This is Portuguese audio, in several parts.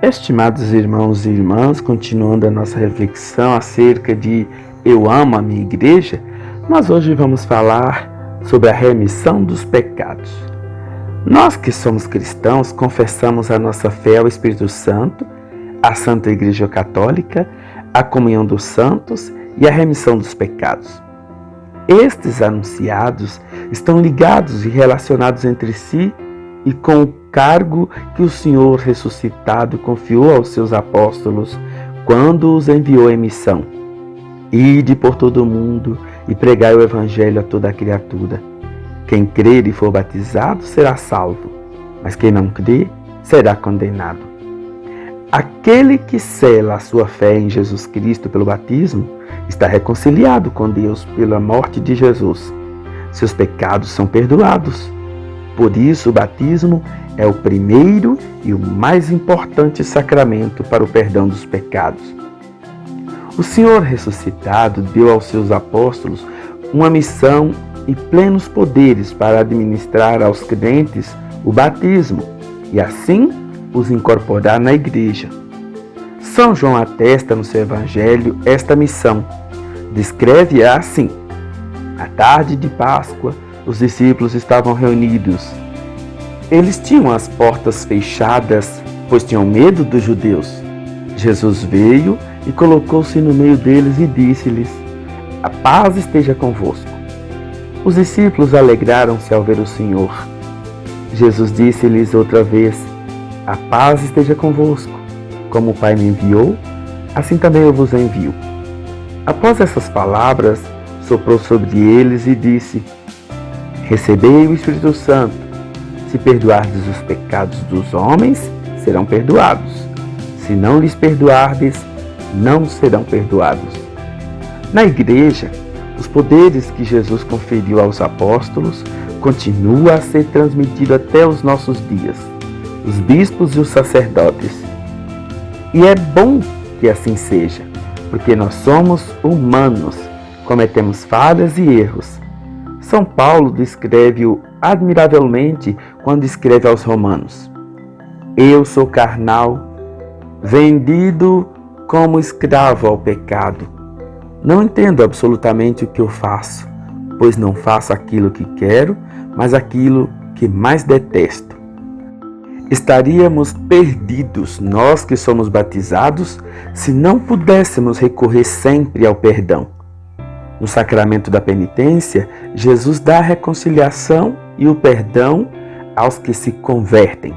Estimados irmãos e irmãs, continuando a nossa reflexão acerca de Eu amo a minha igreja, nós hoje vamos falar sobre a remissão dos pecados. Nós que somos cristãos confessamos a nossa fé ao Espírito Santo, à Santa Igreja Católica, à comunhão dos santos e à remissão dos pecados. Estes anunciados estão ligados e relacionados entre si e com o cargo que o Senhor ressuscitado confiou aos seus apóstolos quando os enviou em missão. Ide por todo o mundo e pregai o Evangelho a toda a criatura. Quem crer e for batizado será salvo, mas quem não crer será condenado. Aquele que sela a sua fé em Jesus Cristo pelo batismo está reconciliado com Deus pela morte de Jesus. Seus pecados são perdoados. Por isso, o batismo é o primeiro e o mais importante sacramento para o perdão dos pecados. O Senhor ressuscitado deu aos seus apóstolos uma missão e plenos poderes para administrar aos crentes o batismo e assim os incorporar na igreja. São João atesta no seu evangelho esta missão. Descreve-a assim: à tarde de Páscoa, os discípulos estavam reunidos. Eles tinham as portas fechadas, pois tinham medo dos judeus. Jesus veio e colocou-se no meio deles e disse-lhes: a paz esteja convosco. Os discípulos alegraram-se ao ver o Senhor. Jesus disse-lhes outra vez: a paz esteja convosco. Como o Pai me enviou, assim também eu vos envio. Após essas palavras, soprou sobre eles e disse: recebei o Espírito Santo. Se perdoardes os pecados dos homens, serão perdoados. Se não lhes perdoardes, não serão perdoados. Na igreja, os poderes que Jesus conferiu aos apóstolos continuam a ser transmitidos até os nossos dias, os bispos e os sacerdotes. E é bom que assim seja, porque nós somos humanos, cometemos falhas e erros. São Paulo descreve-o admiravelmente quando escreve aos Romanos: eu sou carnal, vendido como escravo ao pecado. Não entendo absolutamente o que eu faço, pois não faço aquilo que quero, mas aquilo que mais detesto. Estaríamos perdidos, nós que somos batizados, se não pudéssemos recorrer sempre ao perdão. No sacramento da penitência, Jesus dá a reconciliação e o perdão aos que se convertem.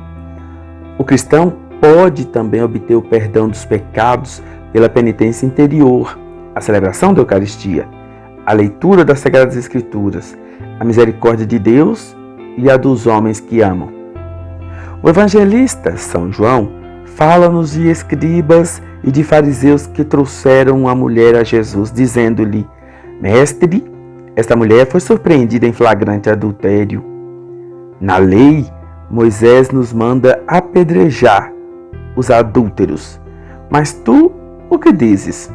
O cristão pode também obter o perdão dos pecados pela penitência interior, a celebração da Eucaristia, a leitura das Sagradas Escrituras, a misericórdia de Deus e a dos homens que amam. O evangelista São João fala-nos de escribas e de fariseus que trouxeram uma mulher a Jesus, dizendo-lhe: mestre, esta mulher foi surpreendida em flagrante adultério. Na lei, Moisés nos manda apedrejar os adúlteros. Mas tu, o que dizes?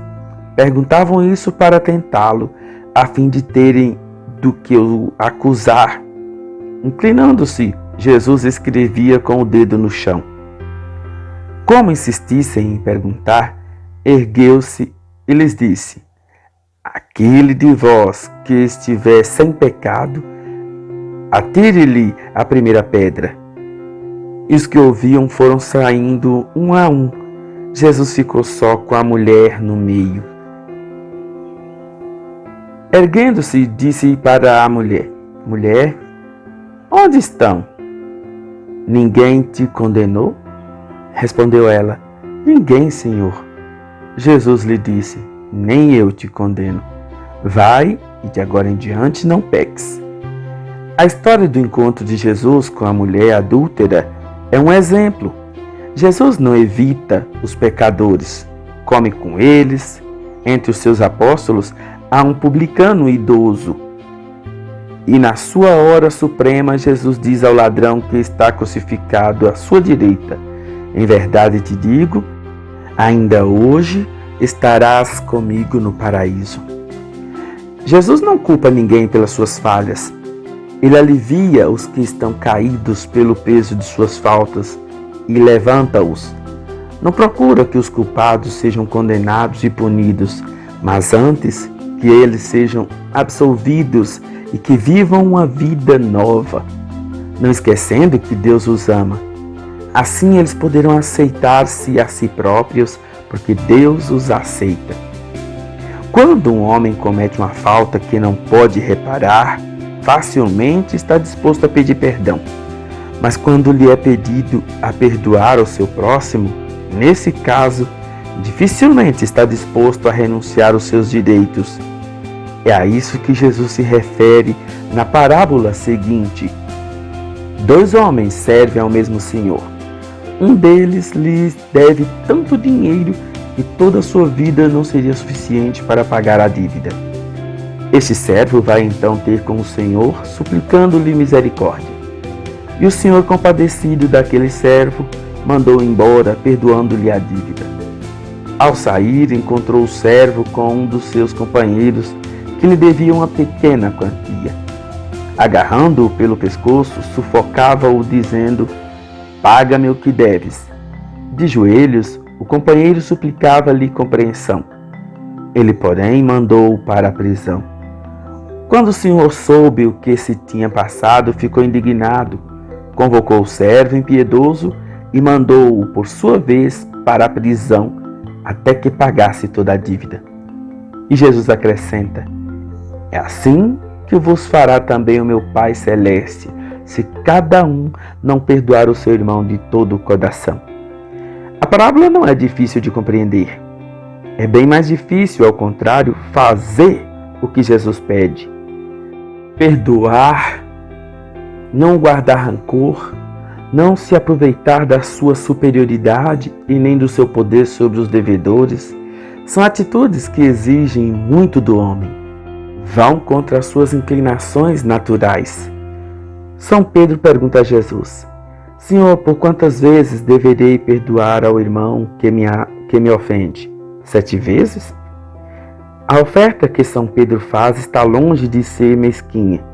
Perguntavam isso para tentá-lo, a fim de terem do que o acusar. Inclinando-se, Jesus escrevia com o dedo no chão. Como insistissem em perguntar, ergueu-se e lhes disse: aquele de vós que estiver sem pecado, atire-lhe a primeira pedra. E os que ouviam foram saindo um a um. Jesus ficou só com a mulher no meio. Erguendo-se, disse para a mulher: mulher, onde estão? Ninguém te condenou? Respondeu ela: ninguém, Senhor. Jesus lhe disse: nem eu te condeno. Vai e de agora em diante não peques. A história do encontro de Jesus com a mulher adúltera é um exemplo. Jesus não evita os pecadores, come com eles. Entre os seus apóstolos há um publicano idoso. E na sua hora suprema, Jesus diz ao ladrão que está crucificado à sua direita: em verdade te digo, ainda hoje estarás comigo no paraíso. Jesus não culpa ninguém pelas suas falhas. Ele alivia os que estão caídos pelo peso de suas faltas e levanta-os. Não procura que os culpados sejam condenados e punidos, mas antes que eles sejam absolvidos e que vivam uma vida nova, não esquecendo que Deus os ama. Assim eles poderão aceitar-se a si próprios, porque Deus os aceita. Quando um homem comete uma falta que não pode reparar, facilmente está disposto a pedir perdão. Mas quando lhe é pedido a perdoar o seu próximo, nesse caso, dificilmente está disposto a renunciar aos seus direitos. É a isso que Jesus se refere na parábola seguinte. 2 homens servem ao mesmo Senhor. Um deles lhes deve tanto dinheiro que toda a sua vida não seria suficiente para pagar a dívida. Este servo vai então ter com o Senhor, suplicando-lhe misericórdia. E o Senhor, compadecido daquele servo, mandou embora, perdoando-lhe a dívida. Ao sair, encontrou o servo com um dos seus companheiros, que lhe devia uma pequena quantia. Agarrando-o pelo pescoço, sufocava-o, dizendo: "Paga-me o que deves." De joelhos, o companheiro suplicava-lhe compreensão. Ele, porém, mandou-o para a prisão. Quando o Senhor soube o que se tinha passado, ficou indignado. Convocou o servo impiedoso e mandou-o, por sua vez, para a prisão, até que pagasse toda a dívida. E Jesus acrescenta: "É assim que vos fará também o meu Pai Celeste, se cada um não perdoar o seu irmão de todo o coração." A parábola não é difícil de compreender. É bem mais difícil, ao contrário, fazer o que Jesus pede. Perdoar, não guardar rancor, não se aproveitar da sua superioridade e nem do seu poder sobre os devedores, são atitudes que exigem muito do homem. Vão contra as suas inclinações naturais. São Pedro pergunta a Jesus: "Senhor, por quantas vezes deverei perdoar ao irmão que me ofende? 7 vezes?" A oferta que São Pedro faz está longe de ser mesquinha,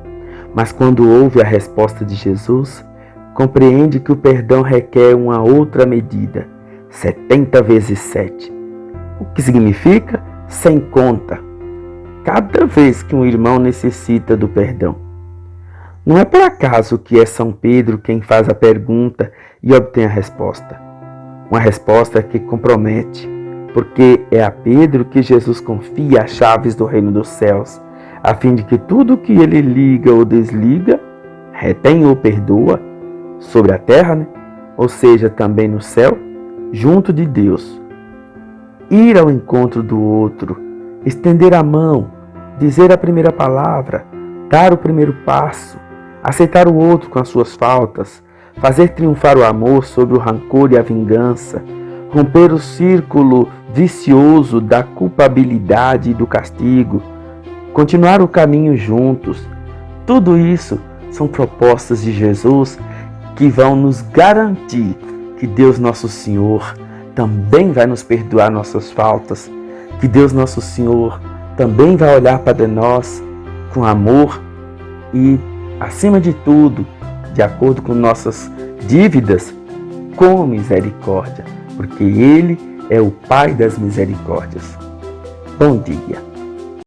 mas quando ouve a resposta de Jesus, compreende que o perdão requer uma outra medida, 70 vezes 7. O que significa sem conta, cada vez que um irmão necessita do perdão. Não é por acaso que é São Pedro quem faz a pergunta e obtém a resposta. Uma resposta que compromete, porque é a Pedro que Jesus confia as chaves do reino dos céus, a fim de que tudo que ele liga ou desliga, retém ou perdoa, sobre a terra, ou seja, também no céu, junto de Deus. Ir ao encontro do outro, estender a mão, dizer a primeira palavra, dar o primeiro passo, aceitar o outro com as suas faltas, fazer triunfar o amor sobre o rancor e a vingança, romper o círculo vicioso da culpabilidade e do castigo, continuar o caminho juntos. Tudo isso são propostas de Jesus que vão nos garantir que Deus Nosso Senhor também vai nos perdoar nossas faltas, que Deus Nosso Senhor também vai olhar para nós com amor e, acima de tudo, de acordo com nossas dívidas, com misericórdia, porque Ele é o Pai das misericórdias. Bom dia.